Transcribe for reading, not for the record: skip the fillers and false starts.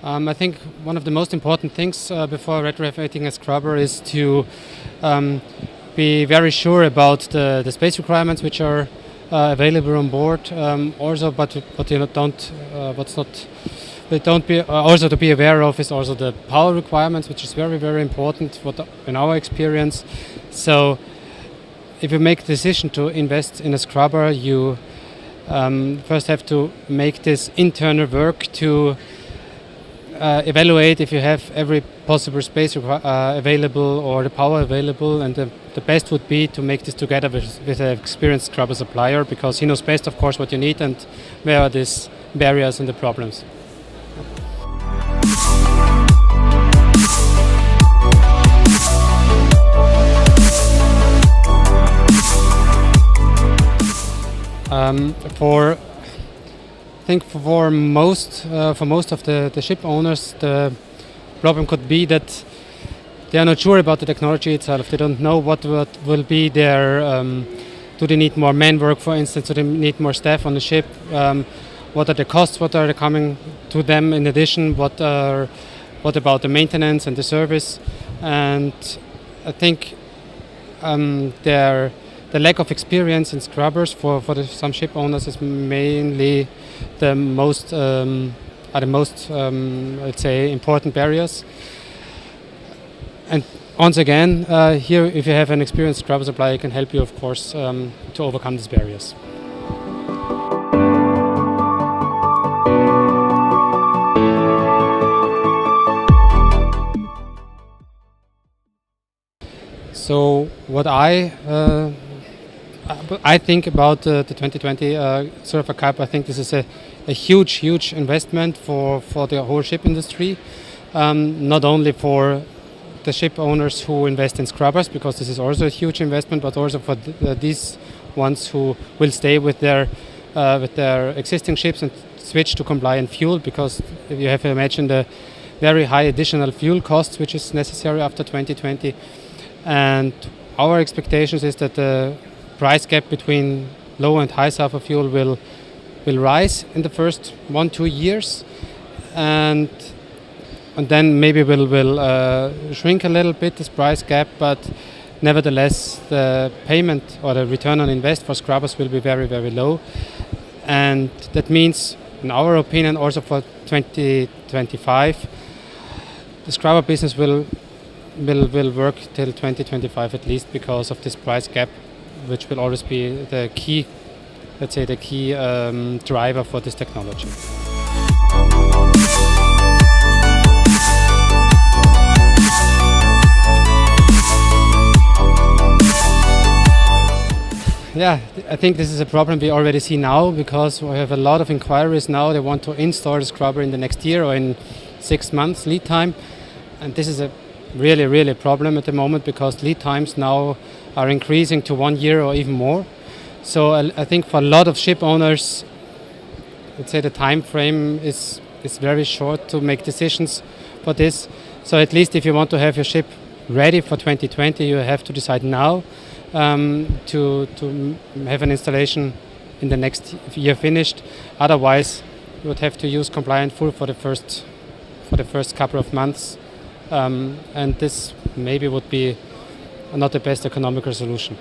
I think one of the most important things before retrofitting a scrubber is to be very sure about the space requirements which are available on board. Also, but what you don't what's not they don't be also to be aware of is also the power requirements, which is very important in our experience. So if you make the decision to invest in a scrubber, you first have to make this internal work to evaluate if you have every possible space available or the power available, and the best would be to make this together with an experienced scrubber supplier, because he knows best, of course, what you need and where are these barriers and the problems. I think for most of the ship owners, the problem could be that they are not sure about the technology itself. They don't know what will be their. Do they need more manwork, for instance? Do they need more staff on the ship? What are the costs? What are they coming to them in addition? What about the maintenance and the service? And I think the lack of experience in scrubbers for some ship owners is mainly the most let's say important barriers. And once again, here, if you have an experienced scrubber supplier, can help you, of course, to overcome these barriers. So what I think about the 2020 Surfer Cup, I think this is a huge investment for the whole ship industry, not only for the ship owners who invest in scrubbers, because this is also a huge investment, but also for these ones who will stay with their existing ships and switch to compliant fuel, because you have to imagine the very high additional fuel costs which is necessary after 2020. And our expectations is that the price gap between low and high sulfur fuel will rise in the first 1-2 years, and then maybe will shrink a little bit, this price gap, but nevertheless the payment or the return on invest for scrubbers will be very low. And that means, in our opinion, also for 2025 the scrubber business will work till 2025 at least, because of this price gap, which will always be the key, let's say, the key driver for this technology. Yeah, I think this is a problem we already see now, because we have a lot of inquiries now. They want to install the scrubber in the next year or in 6 months lead time, and this is a really a problem at the moment, because lead times now are increasing to 1 year or even more. So I think for a lot of ship owners, let's say the time frame is very short to make decisions for this. So at least if you want to have your ship ready for 2020, you have to decide now to have an installation in the next year finished. Otherwise, you would have to use compliant fuel for the first couple of months. And this maybe would be not the best economical solution.